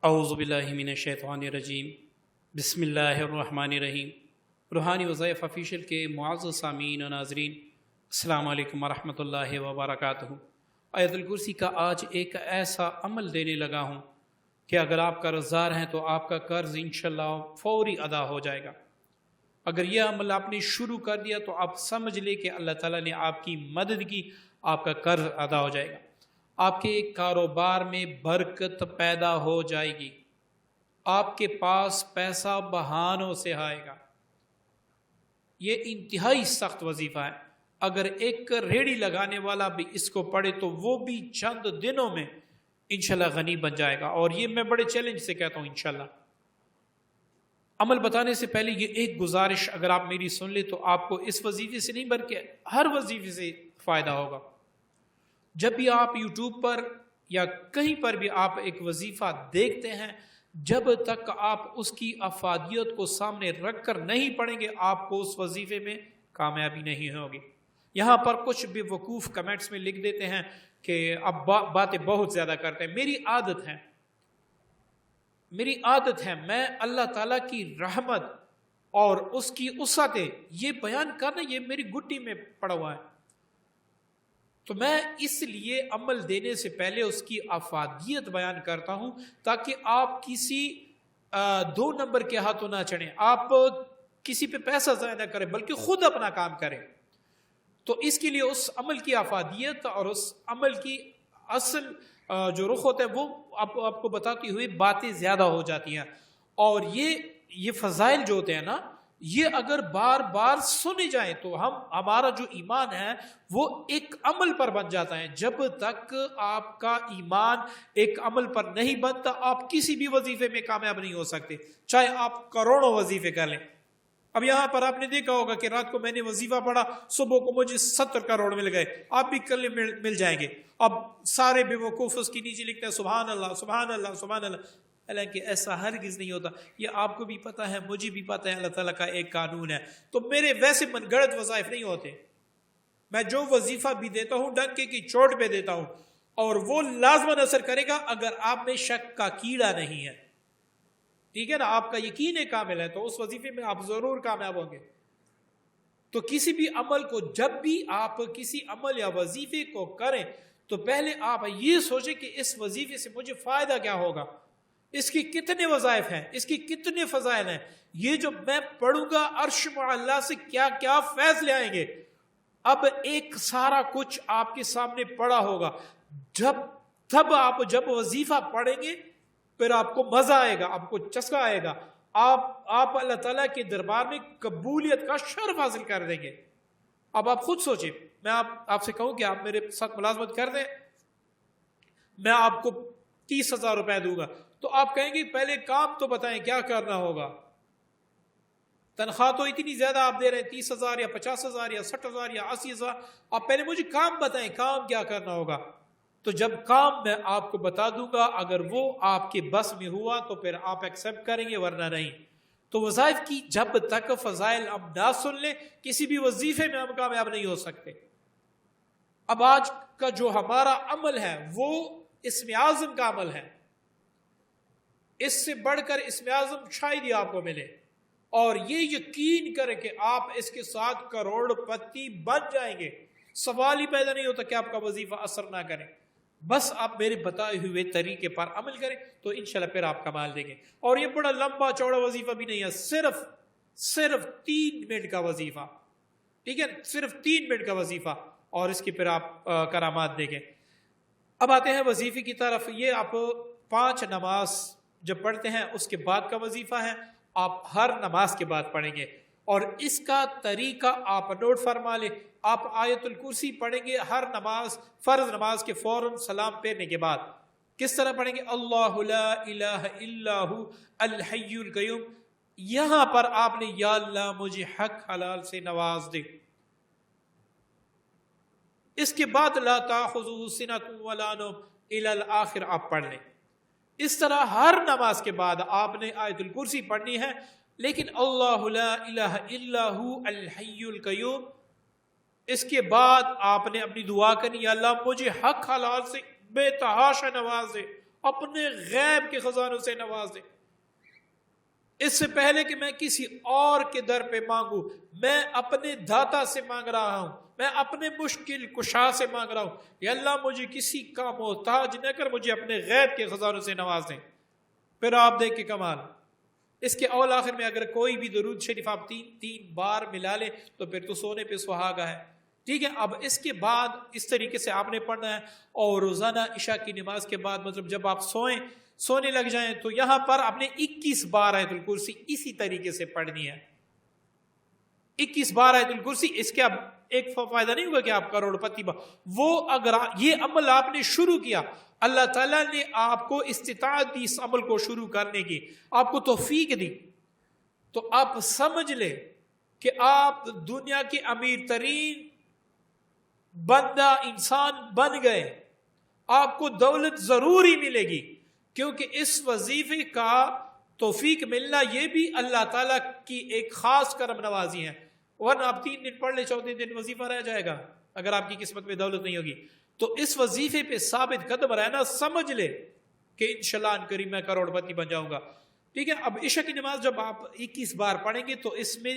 اعوذ باللہ من الشیطان الرجیم بسم اللہ الرحمن الرحیم۔ روحانی وظائف آفیشیل کے معزز سامعین و ناظرین، السلام علیکم ورحمۃ اللہ وبرکاتہ۔ آیت الکرسی کا آج ایک ایسا عمل دینے لگا ہوں کہ اگر آپ قرض دار ہیں تو آپ کا قرض انشاءاللہ فوری ادا ہو جائے گا۔ اگر یہ عمل آپ نے شروع کر دیا تو آپ سمجھ لیں کہ اللہ تعالیٰ نے آپ کی مدد کی، آپ کا قرض ادا ہو جائے گا، آپ کے کاروبار میں برکت پیدا ہو جائے گی، آپ کے پاس پیسہ بہانوں سے آئے گا۔ یہ انتہائی سخت وظیفہ ہے۔ اگر ایک ریڑھی لگانے والا بھی اس کو پڑھے تو وہ بھی چند دنوں میں انشاءاللہ غنی بن جائے گا، اور یہ میں بڑے چیلنج سے کہتا ہوں انشاءاللہ۔ عمل بتانے سے پہلے یہ ایک گزارش اگر آپ میری سن لیں تو آپ کو اس وظیفے سے نہیں بلکہ ہر وظیفے سے فائدہ ہوگا۔ جب بھی آپ یوٹیوب پر یا کہیں پر بھی آپ ایک وظیفہ دیکھتے ہیں، جب تک آپ اس کی افادیت کو سامنے رکھ کر نہیں پڑھیں گے آپ کو اس وظیفے میں کامیابی نہیں ہوگی۔ یہاں پر کچھ بے وقوف کمنٹس میں لکھ دیتے ہیں کہ اب باتیں بہت زیادہ کرتے ہیں۔ میری عادت ہے میں اللہ تعالیٰ کی رحمت اور اس کی وسعتیں یہ بیان کرنا، یہ میری گٹی میں پڑا ہوا ہے، تو میں اس لیے عمل دینے سے پہلے اس کی افادیت بیان کرتا ہوں تاکہ آپ کسی دو نمبر کے ہاتھوں نہ چڑھیں، آپ کسی پہ پیسہ ضائع نہ کریں بلکہ خود اپنا کام کریں۔ تو اس کے لیے اس عمل کی افادیت اور اس عمل کی اصل جو رخ ہوتا ہے وہ آپ کو بتاتی ہوئی باتیں زیادہ ہو جاتی ہیں، اور یہ فضائل جو ہوتے ہیں نا، یہ اگر بار بار سنے جائیں تو ہمارا جو ایمان ہے وہ ایک عمل پر بن جاتا ہے۔ جب تک آپ کا ایمان ایک عمل پر نہیں بنتا آپ کسی بھی وظیفے میں کامیاب نہیں ہو سکتے، چاہے آپ کروڑوں وظیفے کر لیں۔ اب یہاں پر آپ نے دیکھا ہوگا کہ رات کو میں نے وظیفہ پڑھا، صبح کو مجھے 70 کروڑ مل گئے، آپ بھی کل مل جائیں گے۔ اب سارے بے وقوف اس کے نیچے لکھتے ہیں سبحان اللہ سبحان اللہ سبحان اللہ، حالانکہ ایسا ہرگز نہیں ہوتا۔ یہ آپ کو بھی پتہ ہے، مجھے بھی پتہ ہے، اللہ تعالیٰ کا ایک قانون ہے۔ تو میرے ویسے من گڑت وظائف نہیں ہوتے، میں جو وظیفہ بھی دیتا ہوں ڈنکے کی چوٹ پہ دیتا ہوں، اور وہ لازماً اثر کرے گا اگر آپ میں شک کا کیڑا نہیں ہے، ٹھیک ہے نا، آپ کا یقین کامل ہے تو اس وظیفے میں آپ ضرور کامیاب ہوں گے۔ تو کسی بھی عمل کو، جب بھی آپ کسی عمل یا وظیفے کو کریں تو پہلے آپ یہ سوچیں کہ اس وظیفے سے مجھے فائدہ کیا ہوگا، اس کی کتنے وظائف ہیں، اس کی کتنے فضائل ہیں، یہ جو میں پڑھوں گا عرش معلیٰ سے کیا کیا فیض لے آئیں گے۔ اب ایک سارا کچھ آپ کے سامنے پڑا ہوگا، جب وظیفہ پڑھیں گے پھر آپ کو مزہ آئے گا، آپ کو چسکا آئے گا، آپ اللہ تعالیٰ کے دربار میں قبولیت کا شرف حاصل کر دیں گے۔ اب آپ خود سوچیں، میں آپ سے کہوں کہ آپ میرے ساتھ ملازمت کر دیں، میں آپ کو 30,000 روپے دوں گا، تو آپ کہیں گے پہلے کام تو بتائیں کیا کرنا ہوگا۔ تنخواہ تو اتنی زیادہ آپ دے رہے ہیں، 30,000 یا 50,000 یا 60,000 یا 80,000، آپ پہلے مجھے کام بتائیں، کام کیا کرنا ہوگا۔ تو جب کام میں آپ کو بتا دوں گا، اگر وہ آپ کے بس میں ہوا تو پھر آپ ایکسپٹ کریں گے، ورنہ نہیں۔ تو وظائف کی جب تک فضائل ہم نہ سن لیں کسی بھی وظیفے میں ہم کامیاب نہیں ہو سکتے۔ اب آج کا جو ہمارا عمل ہے وہ اسم اعظم کا عمل ہے، اس سے بڑھ کر اسم اعظم شاید ہی آپ کو ملے، اور یہ یقین کریں کہ آپ اس کے ساتھ کروڑ پتی بن جائیں گے۔ سوال ہی پیدا نہیں ہوتا کہ آپ کا وظیفہ اثر نہ کرے، بس آپ میرے بتائے ہوئے طریقے پر عمل کریں تو انشاءاللہ پھر آپ کمال دیں گے۔ اور یہ بڑا لمبا چوڑا وظیفہ بھی نہیں ہے، صرف 3 منٹ کا وظیفہ، ٹھیک ہے، صرف 3 منٹ کا وظیفہ، اور اس کی پھر آپ کرامات دیکھیں۔ اب آتے ہیں وظیفے کی طرف۔ یہ آپ 5 نماز جب پڑھتے ہیں اس کے بعد کا وظیفہ ہے، آپ ہر نماز کے بعد پڑھیں گے، اور اس کا طریقہ آپ نوٹ فرما لیں۔ آپ آیت الکرسی پڑھیں گے ہر نماز، فرض نماز کے فوراً سلام پھیرنے کے بعد۔ کس طرح پڑھیں گے؟ اللہ لا الہ الا ہو الحی القیوم۔ یہاں پر آپ نے یا اللہ مجھے حق حلال سے نواز دے، اس کے بعد لا تاخذہ سنۃ ولا نوم الی الآخر آپ پڑھ لیں۔ اس طرح ہر نماز کے بعد آپ نے آیت الکرسی پڑھنی ہے، لیکن اللہ لا الہ الا ہو الحی القیوم، اس کے بعد آپ نے اپنی دعا کرنی، یا اللہ مجھے حق حلال سے بے تحاشا نواز دے، اپنے غیب کے خزانوں سے نواز دے، اس سے پہلے کہ میں کسی اور کے در پہ مانگوں، میں اپنے داتا سے مانگ رہا ہوں، میں اپنے مشکل کشا سے مانگ رہا ہوں، یا اللہ مجھے کسی کا محتاج نہ کر، مجھے اپنے غیب کے خزانوں سے نواز دیں۔ پھر آپ دیکھ کے کمال، اس کے اول آخر میں اگر کوئی بھی درود شریف آپ تین بار ملا لیں تو پھر تو سونے پہ سہاگا ہے، ٹھیک ہے۔ اب اس کے بعد اس طریقے سے آپ نے پڑھنا ہے، اور روزانہ عشاء کی نماز کے بعد مطلب جب آپ سونے لگ جائیں تو یہاں پر آپ نے 21 بار آیت الکرسی اسی طریقے سے پڑھنی ہے، 21 بار آیت الکرسی۔ اس کے اب ایک فائدہ نہیں ہوگا کہ آپ کروڑ پتی وہ اگر یہ عمل آپ نے شروع کیا، اللہ تعالیٰ نے آپ کو استطاعت دی اس عمل کو شروع کرنے کی، آپ کو توفیق دی، تو آپ سمجھ لیں کہ آپ دنیا کے امیر ترین بندہ انسان بن گئے، آپ کو دولت ضروری ملے گی، کیونکہ اس وظیفے کا توفیق ملنا یہ بھی اللہ تعالیٰ کی ایک خاص کرم نوازی ہے، ورنہ آپ 3 دن پڑھ لے 4 دن وظیفہ رہ جائے گا اگر آپ کی قسمت میں دولت نہیں ہوگی۔ تو اس وظیفے پہ ثابت قدم رہنا، سمجھ لے کہ انشاءاللہ ان قریب میں کروڑ پتی بن جاؤں گا، ٹھیک ہے۔ اب عشاء کی نماز جب آپ 21 بار پڑھیں گے تو اس میں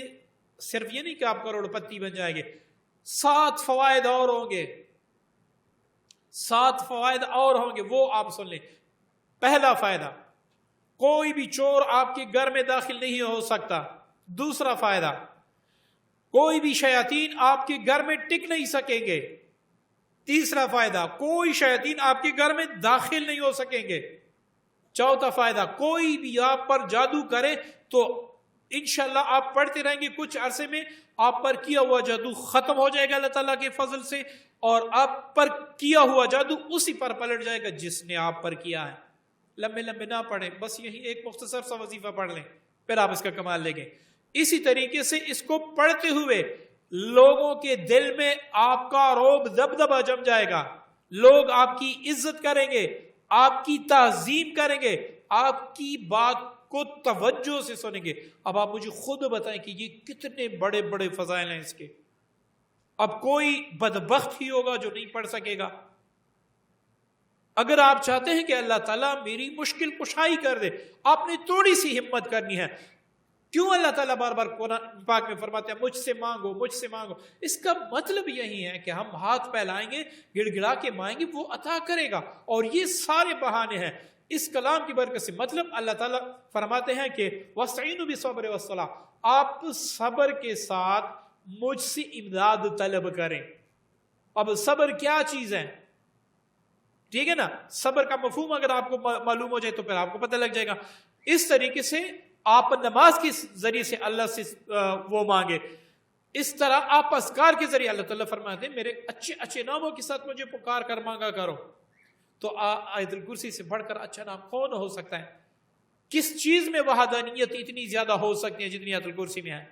صرف یہ نہیں کہ آپ کروڑ پتی بن جائیں گے، 7 فوائد اور ہوں گے، 7 فوائد اور ہوں گے، وہ آپ سن لیں۔ پہلا فائدہ، کوئی بھی چور آپ کے گھر میں داخل نہیں ہو سکتا۔ دوسرا فائدہ، کوئی بھی شیاطین آپ کے گھر میں ٹک نہیں سکیں گے۔ تیسرا فائدہ، کوئی شیاطین آپ کے گھر میں داخل نہیں ہو سکیں گے۔ چوتھا فائدہ، کوئی بھی آپ پر جادو کرے تو انشاءاللہ آپ پڑھتے رہیں گے، کچھ عرصے میں آپ پر کیا ہوا جادو ختم ہو جائے گا اللہ تعالیٰ کے فضل سے، اور آپ پر کیا ہوا جادو اسی پر پلٹ جائے گا جس نے آپ پر کیا ہے۔ لمبے لمبے نہ پڑھیں، بس یہی ایک مختصر سا وظیفہ پڑھ لیں، پھر آپ اس کا کمال لیں گے۔ اسی طریقے سے اس کو پڑھتے ہوئے لوگوں کے دل میں آپ کا رعب دبدبہ جم جائے گا، لوگ آپ کی عزت کریں گے، آپ کی تعظیم کریں گے، آپ کی بات کو توجہ سے سنیں گے۔ اب آپ مجھے خود بتائیں کہ یہ کتنے بڑے بڑے فضائل ہیں اس کے۔ اب کوئی بدبخت ہی ہوگا جو نہیں پڑھ سکے گا۔ اگر آپ چاہتے ہیں کہ اللہ تعالیٰ میری مشکل کشائی کر دے، آپ نے تھوڑی سی ہمت کرنی ہے۔ کیوں اللہ تعالیٰ بار بار قرآن پاک میں فرماتے ہیں مجھ سے مانگو، مجھ سے مانگو؟ اس کا مطلب یہی ہے کہ ہم ہاتھ پھیلائیں گے، گڑ گڑا کے مانگیں گے، وہ عطا کرے گا، اور یہ سارے بہانے ہیں اس کلام کی برکت سے۔ مطلب اللہ تعالیٰ فرماتے ہیں کہ وَاسْتَعِينُوا بِالصَّبْرِ وَالصَّلَاةِ، آپ صبر کے ساتھ مجھ سے امداد طلب کریں۔ اب صبر کیا چیز ہے، ٹھیک ہے نا؟ صبر کا مفہوم اگر آپ کو معلوم ہو جائے تو پھر آپ کو پتہ لگ جائے گا۔ اس طریقے سے آپ نماز کے ذریعے سے اللہ سے وہ مانگے، اس طرح آپ اذکار کے ذریعے، اللہ تعالیٰ فرماتے ہیں میرے اچھے اچھے ناموں کے ساتھ مجھے پکار کر مانگا کرو۔ تو آیت الکرسی سے بڑھ کر اچھا نام کون ہو سکتا ہے؟ کس چیز میں وحدانیت اتنی زیادہ ہو سکتی ہے جتنی آیت الکرسی میں ہے؟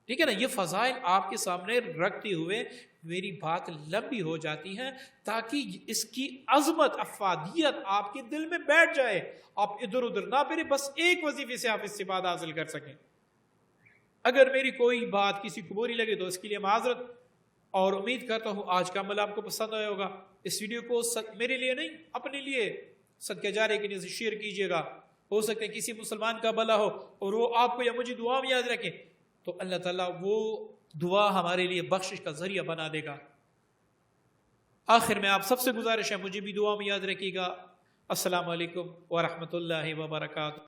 ٹھیک ہے نا؟ یہ فضائل آپ کے سامنے رکھتے ہوئے میری بات لمبی ہو جاتی ہے تاکہ اس کی عظمت، افادیت آپ کے دل میں بیٹھ جائے، آپ ادھر ادھر نہ پھریں، بس ایک وظیفے سے آپ اس سے بات حاصل کر سکیں۔ اگر میری کوئی بات کسی کو بری لگے تو اس کے لیے معذرت، اور امید کرتا ہوں آج کا عمل آپ کو پسند آیا ہوگا۔ اس ویڈیو کو میرے لیے نہیں، اپنے لیے صدقہ جاریہ کے لیے شیئر کیجیے گا، ہو سکتا ہے کسی مسلمان کا بھلا ہو اور وہ آپ کو یا مجھے دعا میں یاد رکھے، تو اللہ تعالیٰ وہ دعا ہمارے لیے بخشش کا ذریعہ بنا دے گا۔ آخر میں آپ سب سے گزارش ہے مجھے بھی دعا میں یاد رکھیے گا۔ السلام علیکم ورحمۃ اللہ وبرکاتہ۔